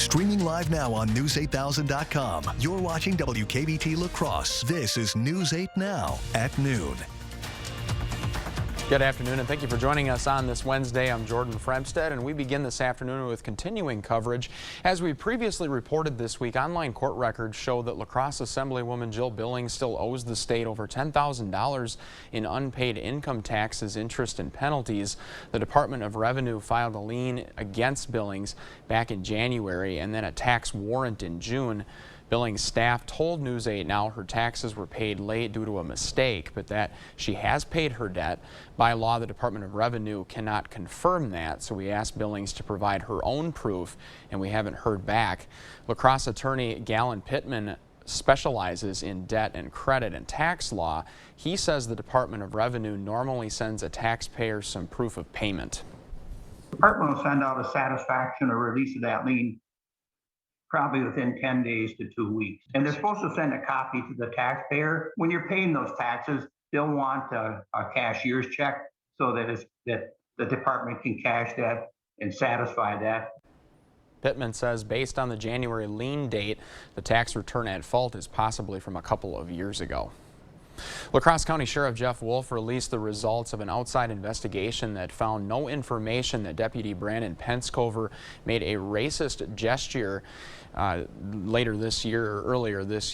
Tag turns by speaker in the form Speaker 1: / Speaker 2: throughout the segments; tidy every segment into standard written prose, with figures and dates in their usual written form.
Speaker 1: Streaming live now on News8000.com. You're watching WKBT La Crosse. This is News 8 Now at noon.
Speaker 2: Good afternoon, and thank you for joining us on this Wednesday. I'm Jordan Fremstead, and we begin this afternoon with continuing coverage. As we previously reported this week, online court records show that La Crosse Assemblywoman Jill Billings still owes the state over $10,000 in unpaid income taxes, interest, and penalties. The Department of Revenue filed a lien against Billings back in January and then a tax warrant in June. Billings staff told News 8 Now her taxes were paid late due to a mistake, but that she has paid her debt. By law, the Department of Revenue cannot confirm that, so we asked Billings to provide her own proof, and we haven't heard back. La Crosse attorney Galen Pittman specializes in debt and credit and tax law. He says the Department of Revenue normally sends a taxpayer some proof of payment.
Speaker 3: The department will send out a satisfaction or release of that lien probably within 10 days to 2 weeks. And they're supposed to send a copy to the taxpayer. When you're paying those taxes, they'll want a cashier's check so that the department can cash that and satisfy that.
Speaker 2: Pittman says based on the January lien date, the tax return at fault is possibly from a couple of years ago. La Crosse County Sheriff Jeff Wolf released the results of an outside investigation that found no information that Deputy Brandon Penskover made a racist gesture earlier this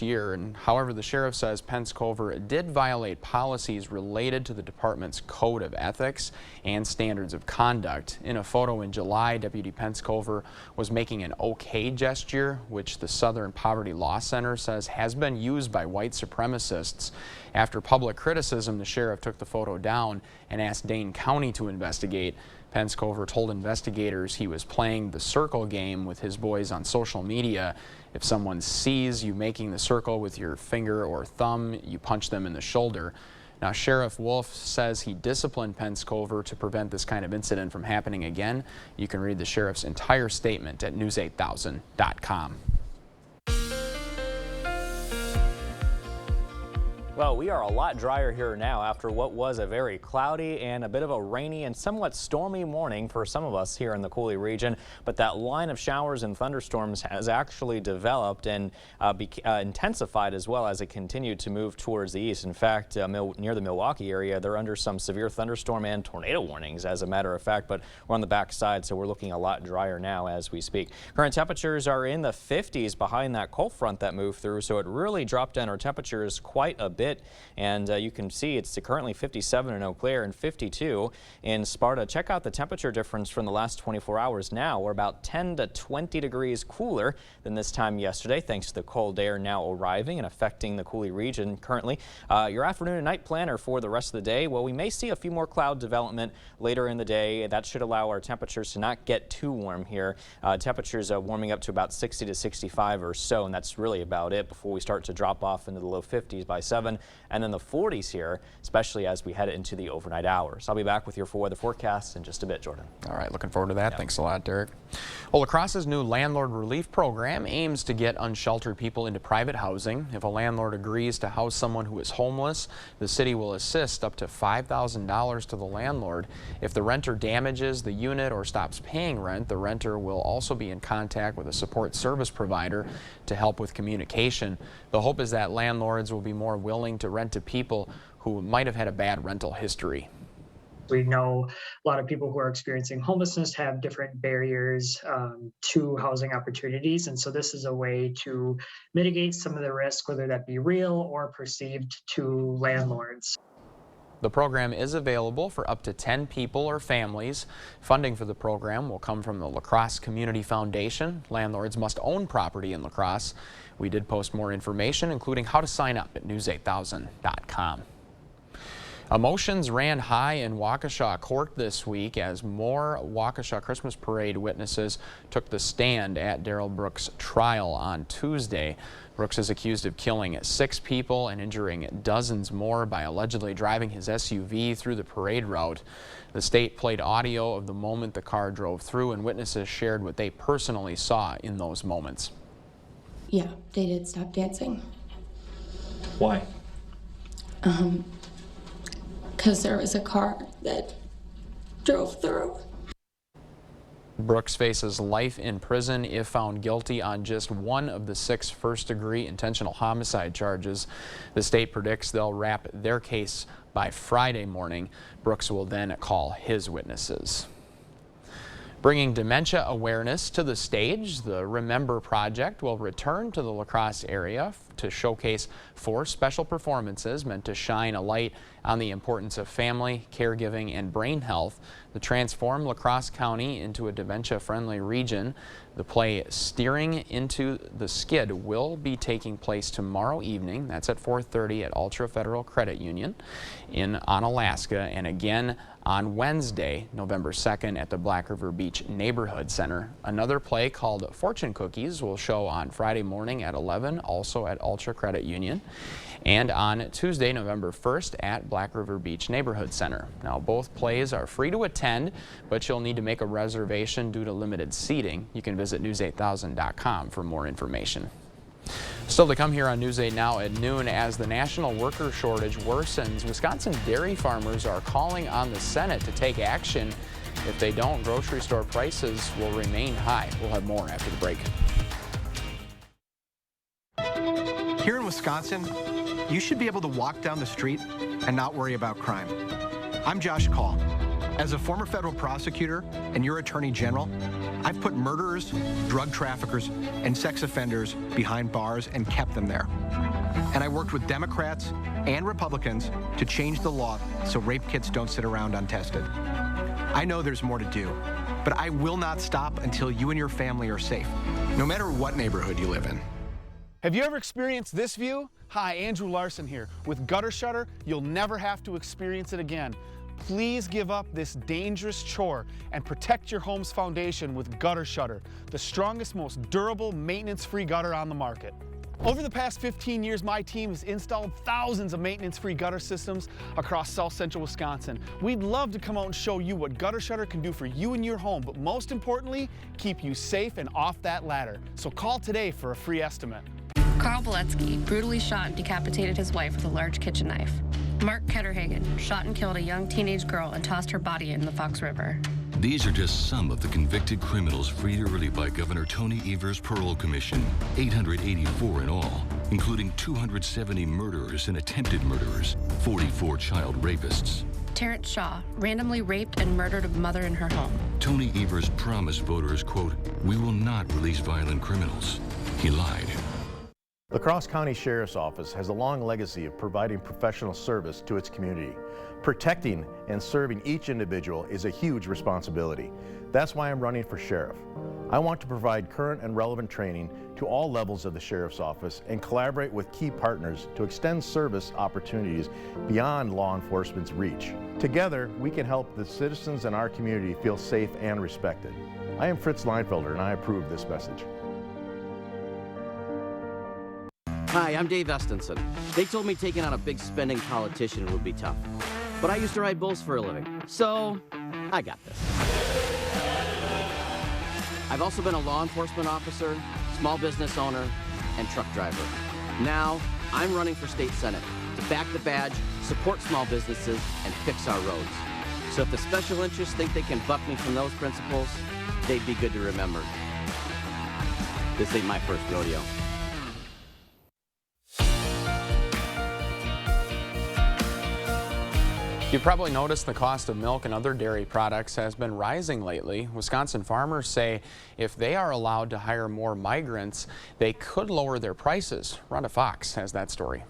Speaker 2: year. And however, the sheriff says Penskover did violate policies related to the department's code of ethics and standards of conduct. In a photo in July, Deputy Penskover was making an okay gesture, which the Southern Poverty Law Center says has been used by white supremacists. After public criticism, the sheriff took the photo down and asked Dane County to investigate. Penskover told investigators he was playing the circle game with his boys on social media. If someone sees you making the circle with your finger or thumb, you punch them in the shoulder. Now, Sheriff Wolf says he disciplined Penskover to prevent this kind of incident from happening again. You can read the sheriff's entire statement at News8000.com.
Speaker 4: Well, we are a lot drier here now after what was a very cloudy and a bit of a rainy and somewhat stormy morning for some of us here in the Coulee region. But that line of showers and thunderstorms has actually developed and intensified as well as it continued to move towards the east. In fact, near the Milwaukee area, they're under some severe thunderstorm and tornado warnings, as a matter of fact. But we're on the back side, so we're looking a lot drier now as we speak. Current temperatures are in the 50s behind that cold front that moved through, so it really dropped down our temperatures quite a bit. And you can see it's currently 57 in Eau Claire and 52 in Sparta. Check out the temperature difference from the last 24 hours now. We're about 10 to 20 degrees cooler than this time yesterday, thanks to the cold air now arriving and affecting the Coulee region currently. Your afternoon and night planner for the rest of the day, well, we may see a few more cloud development later in the day. That should allow our temperatures to not get too warm here. Temperatures warming up to about 60 to 65 or so, and that's really about it before we start to drop off into the low 50s by 7. And then the 40s here, especially as we head into the overnight hours. I'll be back with your weather forecast in just a bit, Jordan.
Speaker 2: All right, looking forward to that. Yep. Thanks a lot, Derek. Well, La Crosse's new landlord relief program aims to get unsheltered people into private housing. If a landlord agrees to house someone who is homeless, the city will assist up to $5,000 to the landlord. If the renter damages the unit or stops paying rent, the renter will also be in contact with a support service provider to help with communication. The hope is that landlords will be more willing to rent to people who might have had a bad rental history.
Speaker 5: We know a lot of people who are experiencing homelessness have different barriers to housing opportunities. And so this is a way to mitigate some of the risk, whether that be real or perceived, to landlords.
Speaker 2: The program is available for up to 10 people or families. Funding for the program will come from the La Crosse Community Foundation. Landlords must own property in La Crosse. We did post more information, including how to sign up at News8000.com. Emotions ran high in Waukesha court this week as more Waukesha Christmas Parade witnesses took the stand at Darrell Brooks' trial on Tuesday. Brooks is accused of killing 6 people and injuring dozens more by allegedly driving his SUV through the parade route. The state played audio of the moment the car drove through, and witnesses shared what they personally saw in those moments.
Speaker 6: Yeah, they did stop dancing.
Speaker 4: Why?
Speaker 6: Because there was a car that drove through.
Speaker 2: Brooks faces life in prison if found guilty on just one of the 6 first-degree intentional homicide charges. The state predicts they'll wrap their case by Friday morning. Brooks will then call his witnesses. Bringing dementia awareness to the stage, the Remember Project will return to the La Crosse area to showcase 4 special performances meant to shine a light on the importance of family, caregiving, and brain health to transform La Crosse County into a dementia-friendly region. The play Steering into the Skid will be taking place tomorrow evening. That's at 4:30 at Ultra Federal Credit Union in Onalaska, and again on Wednesday, November 2nd at the Black River Beach Neighborhood Center. Another play called Fortune Cookies will show on Friday morning at 11, also at Ultra Credit Union, and on Tuesday, November 1st at Black River Beach Neighborhood Center. Now, both plays are free to attend, but you'll need to make a reservation due to limited seating. You can visit news8000.com for more information. Still to come here on News 8 Now at noon, as the national worker shortage worsens, Wisconsin dairy farmers are calling on the Senate to take action. If they don't, grocery store prices will remain high. We'll have more after the break.
Speaker 7: Here in Wisconsin, you should be able to walk down the street and not worry about crime. I'm Josh Call. As a former federal prosecutor and your attorney general, I've put murderers, drug traffickers, and sex offenders behind bars and kept them there. And I worked with Democrats and Republicans to change the law so rape kits don't sit around untested. I know there's more to do, but I will not stop until you and your family are safe, no matter what neighborhood you live in.
Speaker 8: Have you ever experienced this view? Hi, Andrew Larson here. With Gutter Shutter, you'll never have to experience it again. Please give up this dangerous chore and protect your home's foundation with Gutter Shutter, the strongest, most durable, maintenance-free gutter on the market. Over the past 15 years, my team has installed thousands of maintenance-free gutter systems across South Central Wisconsin. We'd love to come out and show you what Gutter Shutter can do for you and your home, but most importantly, keep you safe and off that ladder. So call today for a free estimate.
Speaker 9: Carl Beletsky brutally shot and decapitated his wife with a large kitchen knife. Mark Ketterhagen shot and killed a young teenage girl and tossed her body in the Fox River.
Speaker 10: These are just some of the convicted criminals freed early by Governor Tony Evers' parole commission, 884 in all, including 270 murderers and attempted murderers, 44 child rapists.
Speaker 9: Terrence Shaw randomly raped and murdered a mother in her home.
Speaker 10: Tony Evers promised voters, quote, "We will not release violent criminals." He lied.
Speaker 11: La Crosse County Sheriff's Office has a long legacy of providing professional service to its community. Protecting and serving each individual is a huge responsibility. That's why I'm running for sheriff. I want to provide current and relevant training to all levels of the Sheriff's Office and collaborate with key partners to extend service opportunities beyond law enforcement's reach. Together, we can help the citizens in our community feel safe and respected. I am Fritz Leinfelder, and I approve this message.
Speaker 12: Hi, I'm Dave Estenson. They told me taking on a big spending politician would be tough. But I used to ride bulls for a living, so I got this. I've also been a law enforcement officer, small business owner, and truck driver. Now, I'm running for state senate to back the badge, support small businesses, and fix our roads. So if the special interests think they can buck me from those principles, they'd be good to remember. This ain't my first rodeo.
Speaker 2: You've probably noticed the cost of milk and other dairy products has been rising lately. Wisconsin farmers say if they are allowed to hire more migrants, they could lower their prices. Rhonda Fox has that story.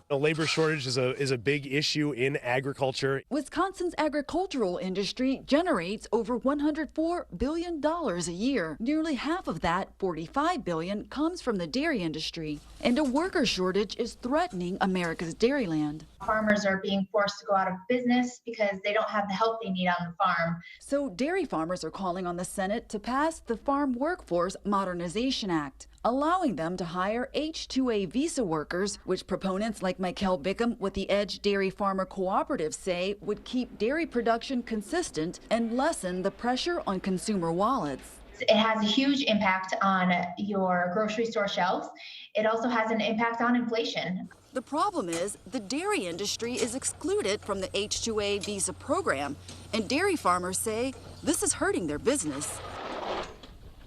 Speaker 13: The labor shortage is a big issue in agriculture.
Speaker 14: Wisconsin's agricultural industry generates over $104 billion a year. Nearly half of that, $45 billion, comes from the dairy industry. And a worker shortage is threatening America's dairyland.
Speaker 15: Farmers are being forced to go out of business because they don't have the help they need on the farm.
Speaker 14: So dairy farmers are calling on the Senate to pass the Farm Workforce Modernization Act, allowing them to hire H-2A visa workers, which proponents like Michael Bickham with the Edge Dairy Farmer Cooperative say would keep dairy production consistent and lessen the pressure on consumer wallets.
Speaker 15: It has a huge impact on your grocery store shelves. It also has an impact on inflation.
Speaker 14: The problem is the dairy industry is excluded from the H-2A visa program, and dairy farmers say this is hurting their business.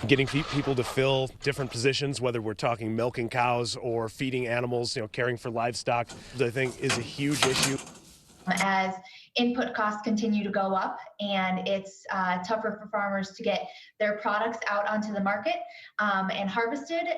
Speaker 13: Getting people to fill different positions, whether we're talking milking cows or feeding animals, caring for livestock, I think is a huge issue.
Speaker 15: As input costs continue to go up and it's tougher for farmers to get their products out onto the market and harvested,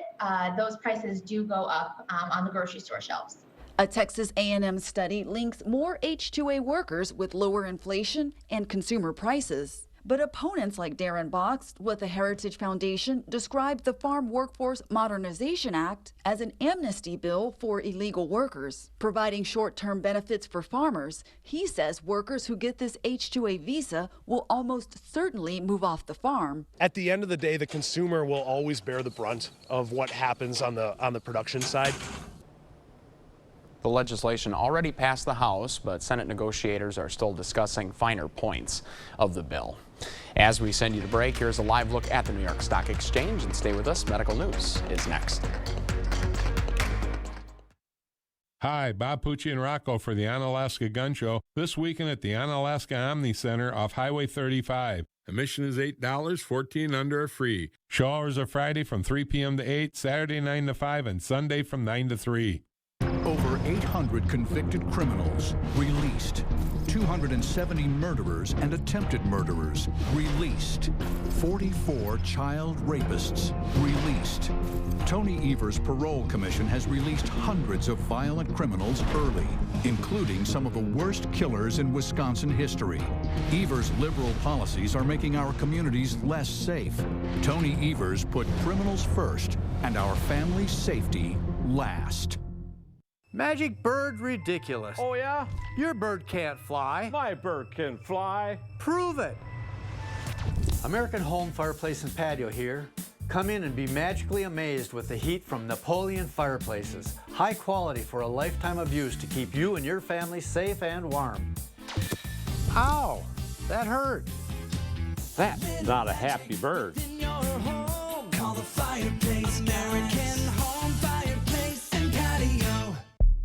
Speaker 15: those prices do go up on the grocery store shelves.
Speaker 14: A Texas A&M study links more H-2A workers with lower inflation and consumer prices. But opponents like Darren Box with the Heritage Foundation describe the Farm Workforce Modernization Act as an amnesty bill for illegal workers, providing short-term benefits for farmers. He says workers who get this H-2A visa will almost certainly move off the farm.
Speaker 13: At the end of the day, the consumer will always bear the brunt of what happens on the production side.
Speaker 2: The legislation already passed the House, but Senate negotiators are still discussing finer points of the bill. As we send you to break, here's a live look at the New York Stock Exchange, and stay with us. Medical News is next.
Speaker 16: Hi, Bob Pucci and Rocco for the Onalaska Gun Show this weekend at the Onalaska Omni Center off Highway 35. Admission is $8, 14 under are free. Show hours are Friday from 3 p.m. to 8, Saturday 9 to 5, and Sunday from 9 to 3.
Speaker 17: Over 800 convicted criminals released. 270 murderers and attempted murderers released. 44 child rapists released. Tony Evers' parole commission has released hundreds of violent criminals early, including some of the worst killers in Wisconsin history. Evers' liberal policies are making our communities less safe. Tony Evers put criminals first and our family's safety last.
Speaker 18: Magic bird ridiculous.
Speaker 19: Oh, yeah?
Speaker 18: Your bird can't fly.
Speaker 19: My bird can fly.
Speaker 18: Prove it. American Home Fireplace and Patio here. Come in and be magically amazed with the heat from Napoleon Fireplaces. High quality for a lifetime of use to keep you and your family safe and warm. Ow, that hurt.
Speaker 19: That's not a happy bird.
Speaker 20: Call the fireplace, American Home Fireplace and Patio.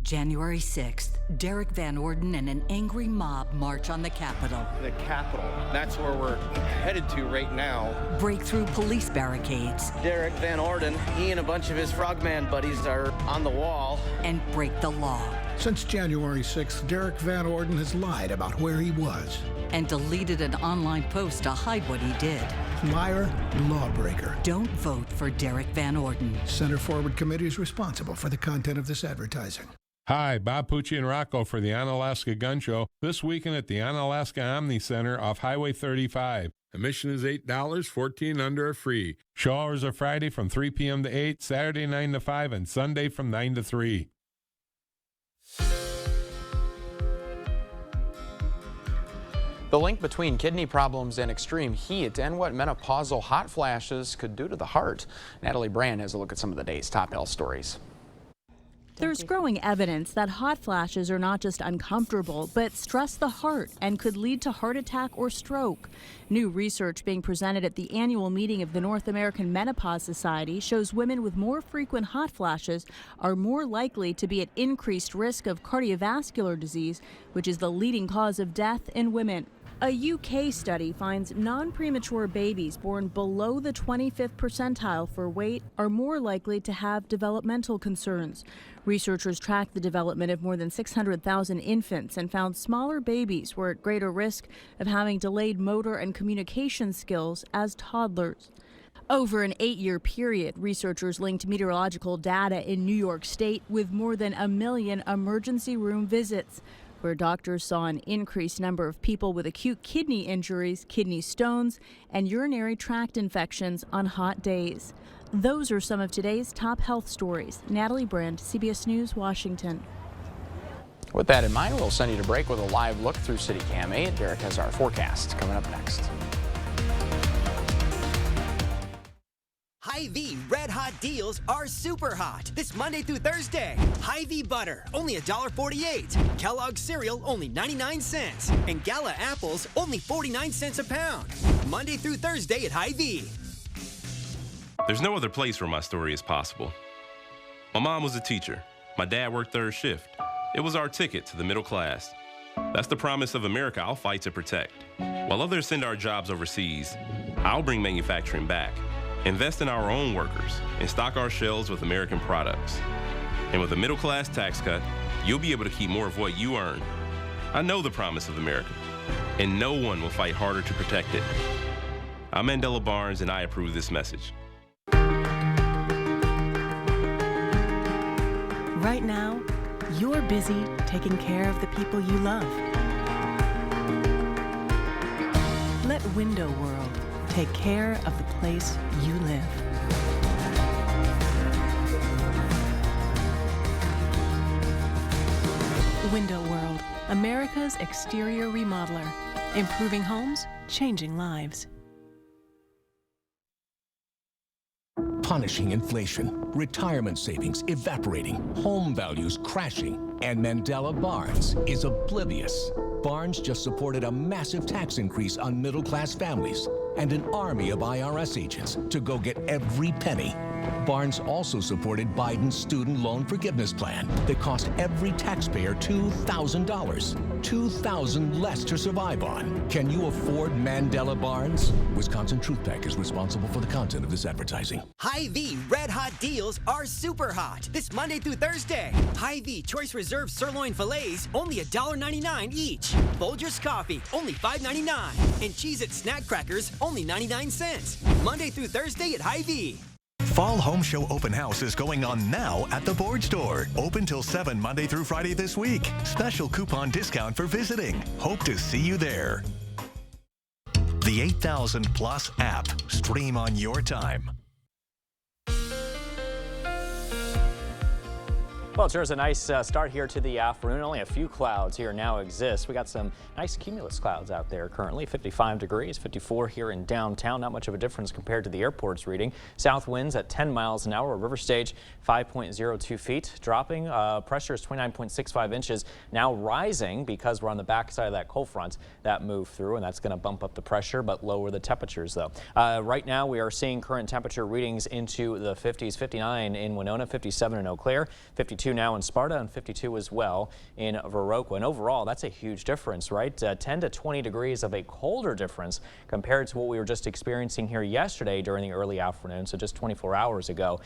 Speaker 21: January 6th, Derek Van Orden and an angry mob march on the Capitol.
Speaker 22: The Capitol, that's where we're headed to right now.
Speaker 21: Break through police barricades.
Speaker 22: Derek Van Orden, he and a bunch of his frogman buddies are on the wall.
Speaker 21: And break the law.
Speaker 23: Since January 6th, Derek Van Orden has lied about where he was.
Speaker 21: And deleted an online post to hide what he did.
Speaker 23: Liar, lawbreaker.
Speaker 21: Don't vote for Derek Van Orden.
Speaker 23: Center Forward Committee is responsible for the content of this advertising.
Speaker 16: Hi, Bob Pucci and Rocco for the Onalaska Gun Show this weekend at the Onalaska Omni Center off Highway 35. Admission is $8, 14 under are free. Show hours are Friday from 3 p.m. to 8, Saturday 9 to 5, and Sunday from 9 to 3.
Speaker 2: The link between kidney problems and extreme heat and what menopausal hot flashes could do to the heart. Natalie Brand has a look at some of the day's top health stories.
Speaker 24: There's growing evidence that hot flashes are not just uncomfortable, but stress the heart and could lead to heart attack or stroke. New research being presented at the annual meeting of the North American Menopause Society shows women with more frequent hot flashes are more likely to be at increased risk of cardiovascular disease, which is the leading cause of death in women. A UK study finds non-premature babies born below the 25th percentile for weight are more likely to have developmental concerns. Researchers tracked the development of more than 600,000 infants and found smaller babies were at greater risk of having delayed motor and communication skills as toddlers. Over an 8-year period, researchers linked meteorological data in New York State with more than 1 million emergency room visits, where doctors saw an increased number of people with acute kidney injuries, kidney stones, and urinary tract infections on hot days. Those are some of today's top health stories. Natalie Brand, CBS News, Washington.
Speaker 2: With that in mind, we'll send you to break with a live look through CityCam 8. Derek has our forecast coming up next.
Speaker 25: Hy-Vee Red Hot deals are super hot this Monday through Thursday. Hy-Vee butter, only $1.48. Kellogg's cereal, only 99 cents. And Gala apples, only 49 cents a pound. Monday through Thursday at Hy-Vee.
Speaker 26: There's no other place where my story is possible. My mom was a teacher.
Speaker 1: My dad worked third shift. It was our ticket to the middle class. That's the promise of America I'll fight to protect. While others send our jobs overseas, I'll bring manufacturing back, invest in our own workers, and stock our shelves with American products. And with a middle class tax cut, you'll be able to keep more of what you earn. I know the promise of America, and no one will fight harder to protect it. I'm Mandela Barnes, and I approve this message.
Speaker 3: Right now, you're busy taking care of the people you love. Let Window World take care of the place you live. Window World, America's exterior remodeler. Improving homes, changing lives.
Speaker 4: Punishing inflation, retirement savings evaporating, home values crashing, and Mandela Barnes is oblivious. Barnes just supported a massive tax increase on middle-class families and an army of IRS agents to go get every penny. Barnes also supported Biden's student loan forgiveness plan that cost every taxpayer $2,000. $2,000 less to survive on. Can you afford Mandela Barnes? Wisconsin Truth Pack is responsible for the content of this advertising.
Speaker 25: Hy-Vee Red Hot deals are super hot this Monday through Thursday. Hy-Vee Choice Reserve Sirloin Fillets, only $1.99 each. Folgers Coffee, only $5.99. And Cheez-It Snack Crackers, only 99 cents. Monday through Thursday at Hy-Vee.
Speaker 5: Fall Home Show Open House is going on now at the Board Store. Open till 7 Monday through Friday this week. Special coupon discount for visiting. Hope to see you there. The 8000 Plus app. Stream on your time.
Speaker 6: Well, it's a nice start here to the afternoon. Only a few clouds here now exist. We got some nice cumulus clouds out there currently. 55 degrees, 54 here in downtown. Not much of a difference compared to the airport's reading. South winds at 10 miles an hour. River Stage 5.02 feet. Dropping. Pressure is 29.65 inches. Now rising because we're on the backside of that cold front that moved through, and that's going to bump up the pressure but lower the temperatures though. Right now we are seeing current temperature readings into the 50s. 59 in Winona, 57 in Eau Claire, 52 now in Sparta, and 52 as well in Viroqua. And overall, that's a huge difference, right? 10 to 20 degrees of a colder difference compared to what we were just experiencing here yesterday during the early afternoon. So just 24 hours ago,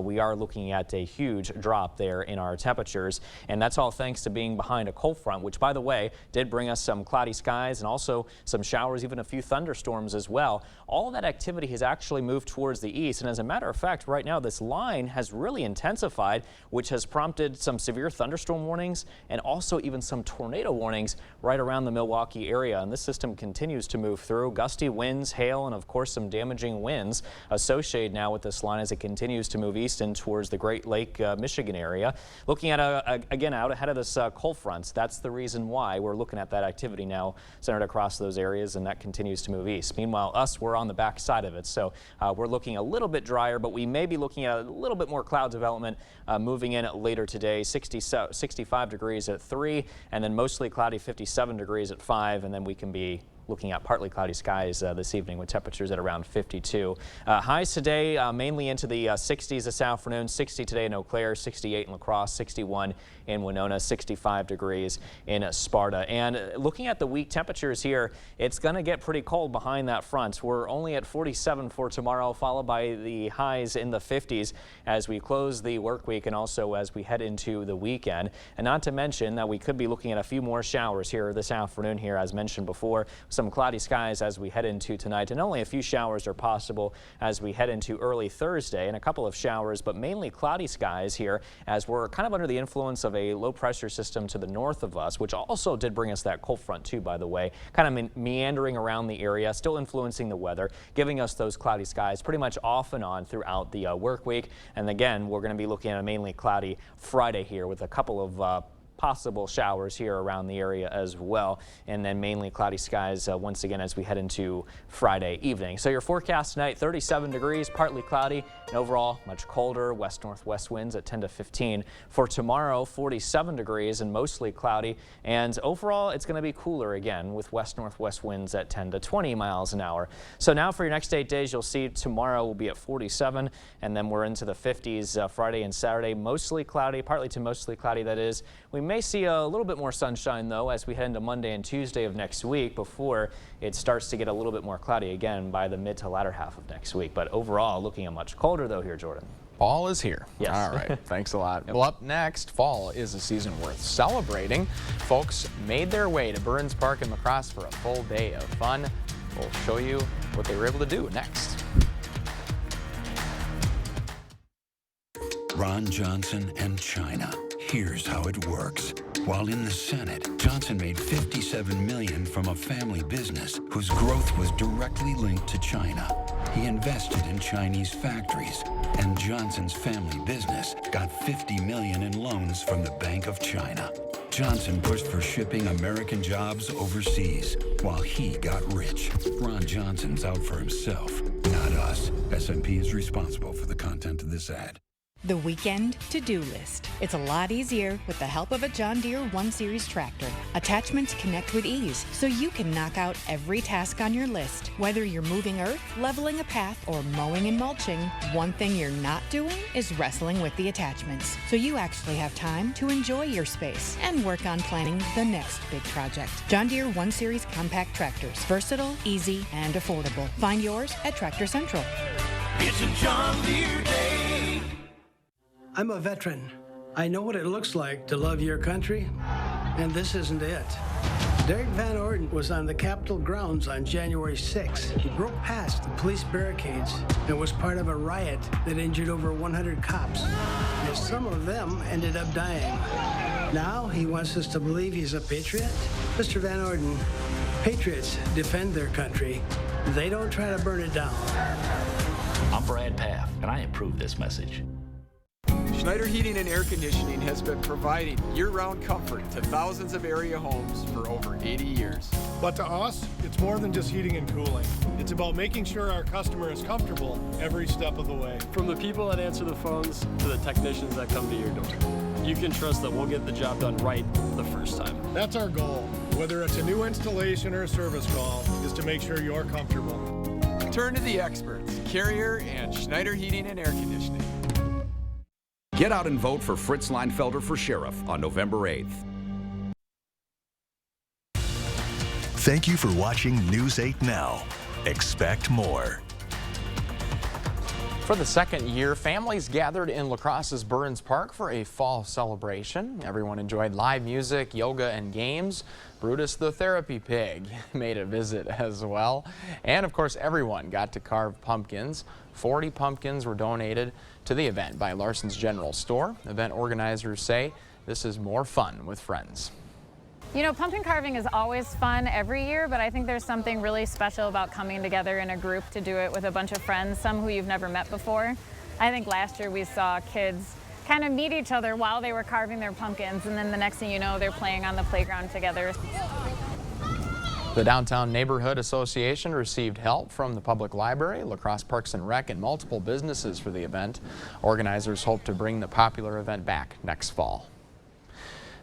Speaker 6: we are looking at a huge drop there in our temperatures. And that's all thanks to being behind a cold front, which, by the way, did bring us some cloudy skies and also some showers, even a few thunderstorms as well. All of that activity has actually moved towards the east. And as a matter of fact, right now, this line has really intensified, which has prompted some severe thunderstorm warnings and also even some tornado warnings right around the Milwaukee area. And this system continues to move through. Gusty winds, hail, and of course some damaging winds associated now with this line as it continues to move east and towards the Great Lake, Michigan area. Looking at, again, out ahead of this cold front. That's the reason why we're looking at that activity now centered across those areas, and that continues to move east. Meanwhile, we're on the back side of it. So we're looking a little bit drier, but we may be looking at a little bit more cloud development moving in later today. 65 degrees at 3, and then mostly cloudy 57 degrees at 5, and then we can be looking at partly cloudy skies this evening with temperatures at around 52. Highs today mainly into the 60s this afternoon. 60 today in Eau Claire, 68 in La Crosse, 61 in Winona, 65 degrees in Sparta. And looking at the week temperatures here, it's going to get pretty cold behind that front. We're only at 47 for tomorrow, followed by the highs in the 50s as we close the work week and also as we head into the weekend. And not to mention that we could be looking at a few more showers here this afternoon here, as mentioned before. Some cloudy skies as we head into tonight, and only a few showers are possible as we head into early Thursday, and a couple of showers, but mainly cloudy skies here as we're kind of under the influence of a low pressure system to the north of us, which also did bring us that cold front too, by the way, kind of meandering around the area, still influencing the weather, giving us those cloudy skies pretty much off and on throughout the work week. And again, we're going to be looking at a mainly cloudy Friday here with a couple of possible showers here around the area as well, and then mainly cloudy skies once again as we head into Friday evening. So your forecast tonight, 37 degrees, partly cloudy, and overall much colder, west-northwest winds at 10 to 15. For tomorrow, 47 degrees and mostly cloudy, and overall it's going to be cooler again with west-northwest winds at 10 to 20 miles an hour. So now for your next 8 days, you'll see tomorrow will be at 47, and then we're into the 50s Friday and Saturday, mostly cloudy, partly to mostly cloudy, that is. We may see a little bit more sunshine, though, as we head into Monday and Tuesday of next week before it starts to get a little bit more cloudy again by the mid to latter half of next week. But overall, looking at much colder, though, here, Jordan.
Speaker 2: Fall is here.
Speaker 6: Yes.
Speaker 2: All right. Thanks a lot. Well, up next, fall is a season worth celebrating. Folks made their way to Burns Park in La Crosse for a full day of fun. We'll show you what they were able to do next.
Speaker 7: Ron Johnson and China. Here's how it works. While in the Senate, Johnson made $57 million from a family business whose growth was directly linked to China. He invested in Chinese factories, and Johnson's family business got $50 million in loans from the Bank of China. Johnson pushed for shipping American jobs overseas while he got rich. Ron Johnson's out for himself, not us. SMP is responsible for the content of this ad.
Speaker 8: The weekend to-do list. It's a lot easier with the help of a John Deere 1 Series tractor. Attachments connect with ease, so you can knock out every task on your list. Whether you're moving earth, leveling a path, or mowing and mulching, one thing you're not doing is wrestling with the attachments. So you actually have time to enjoy your space and work on planning the next big project. John Deere 1 Series compact tractors. Versatile, easy, and affordable. Find yours at Tractor Central.
Speaker 20: It's a John Deere day.
Speaker 9: I'm a veteran. I know what it looks like to love your country, and this isn't it. Derek Van Orden was on the Capitol grounds on January 6th. He broke past the police barricades and was part of a riot that injured over 100 cops, and some of them ended up dying. Now he wants us to believe he's a patriot? Mr. Van Orden, patriots defend their country. They don't try to burn it down.
Speaker 10: I'm Brad Paff, and I approve this message.
Speaker 11: Schneider Heating and Air Conditioning has been providing year-round comfort to thousands of area homes for over 80 years.
Speaker 26: But to us, it's more than just heating and cooling. It's about making sure our customer is comfortable every step of the way.
Speaker 27: From the people that answer the phones to the technicians that come to your door, you can trust that we'll get the job done right the first time.
Speaker 26: That's our goal, whether it's a new installation or a service call, is to make sure you're comfortable.
Speaker 11: Turn to the experts, Carrier and Schneider Heating and Air Conditioning.
Speaker 28: Get out and vote for Fritz Leinfelder for sheriff on November 8th.
Speaker 5: Thank you for watching News 8 Now. Expect more.
Speaker 2: For the second year, families gathered in La Crosse's Burns Park for a fall celebration. Everyone enjoyed live music, yoga, and games. Brutus the Therapy Pig made a visit as well. And of course, everyone got to carve pumpkins. 40 pumpkins were donated to the event by Larson's General Store. Event organizers say this is more fun with friends.
Speaker 29: You know, pumpkin carving is always fun every year, but I think there's something really special about coming together in a group to do it with a bunch of friends, some who you've never met before. I think last year we saw kids kind of meet each other while they were carving their pumpkins, and then the next thing you know, they're playing on the playground together.
Speaker 2: The Downtown Neighborhood Association received help from the Public Library, La Crosse Parks and Rec, and multiple businesses for the event. Organizers hope to bring the popular event back next fall.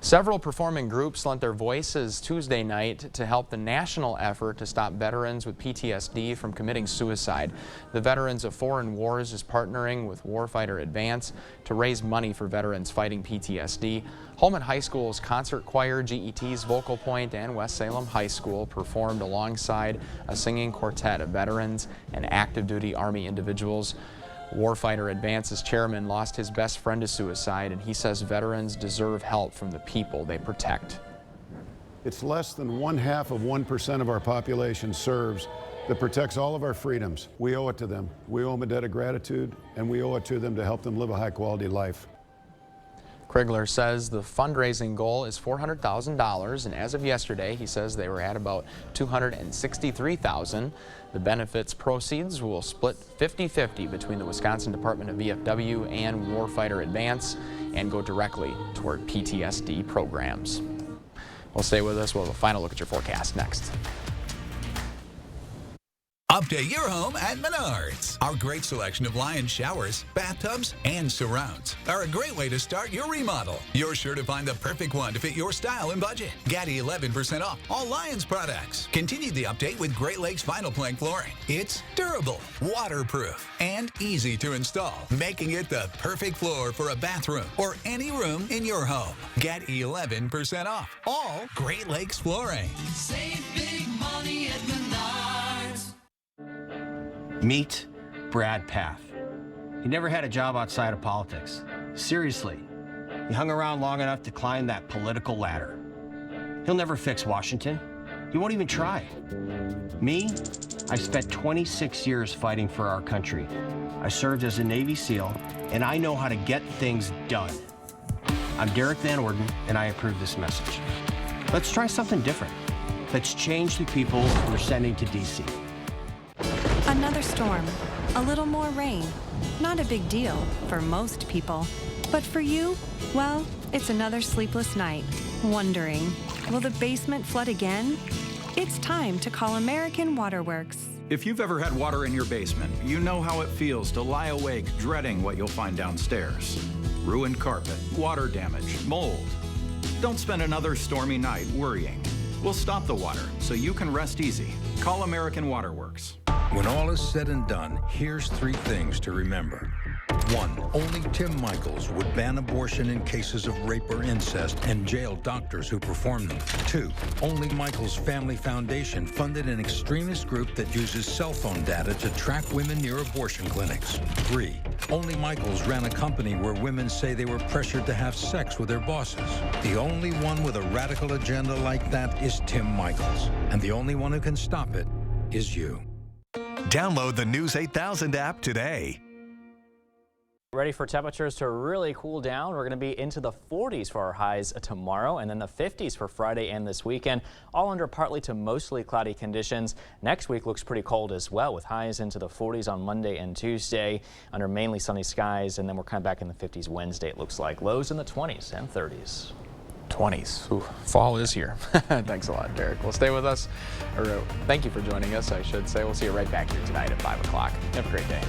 Speaker 2: Several performing groups lent their voices Tuesday night to help the national effort to stop veterans with PTSD from committing suicide. The Veterans of Foreign Wars is partnering with Warfighter Advance to raise money for veterans fighting PTSD. Holman High School's concert choir, GET's Vocal Point, and West Salem High School performed alongside a singing quartet of veterans and active duty Army individuals. Warfighter Advance's chairman lost his best friend to suicide, and he says veterans deserve help from the people they protect.
Speaker 30: It's less than 0.5% of our population serves that protects all of our freedoms. We owe it to them. We owe them a debt of gratitude, and we owe it to them to help them live a high-quality life.
Speaker 2: Krigler says the fundraising goal is $400,000, and as of yesterday, he says they were at about $263,000. The benefits proceeds will split 50-50 between the Wisconsin Department of VFW and Warfighter Advance and go directly toward PTSD programs. Well, stay with us. We'll have a final look at your forecast next.
Speaker 12: Update your home at Menards. Our great selection of Lion showers, bathtubs, and surrounds are a great way to start your remodel. You're sure to find the perfect one to fit your style and budget. Get 11% off all Lions products. Continue the update with Great Lakes Vinyl Plank flooring. It's durable, waterproof, and easy to install, making it the perfect floor for a bathroom or any room in your home. Get 11% off all Great Lakes flooring.
Speaker 20: Save big money at Menards.
Speaker 13: Meet Brad Pfaff. He never had a job outside of politics. Seriously, he hung around long enough to climb that political ladder. He'll never fix Washington. He won't even try. Me, I spent 26 years fighting for our country. I served as a Navy SEAL, and I know how to get things done. I'm Derek Van Orden, and I approve this message. Let's try something different. Let's change the people we're sending to D.C.
Speaker 14: Another storm, a little more rain. Not a big deal for most people. But for you, well, it's another sleepless night. Wondering, will the basement flood again? It's time to call American Waterworks.
Speaker 15: If you've ever had water in your basement, you know how it feels to lie awake dreading what you'll find downstairs. Ruined carpet, water damage, mold. Don't spend another stormy night worrying. We'll stop the water so you can rest easy. Call American Waterworks.
Speaker 17: When all is said and done, here's 3 things to remember. 1. Only Tim Michaels would ban abortion in cases of rape or incest and jail doctors who perform them. 2. Only Michaels Family Foundation funded an extremist group that uses cell phone data to track women near abortion clinics. 3. Only Michaels ran a company where women say they were pressured to have sex with their bosses. The only one with a radical agenda like that is Tim Michaels. And the only one who can stop it is you.
Speaker 5: Download the News 8000 app today.
Speaker 6: Ready for temperatures to really cool down. We're going to be into the 40s for our highs tomorrow, and then the 50s for Friday and this weekend, all under partly to mostly cloudy conditions. Next week looks pretty cold as well, with highs into the 40s on Monday and Tuesday under mainly sunny skies, and then we're kind of back in the 50s Wednesday, it looks like. Lows in the 20s and 30s.
Speaker 2: 20s. Ooh, fall is here. Thanks a lot, Derek. Well, stay with us. Thank you for joining us, I should say. We'll see you right back here tonight at 5 o'clock. Have a great day.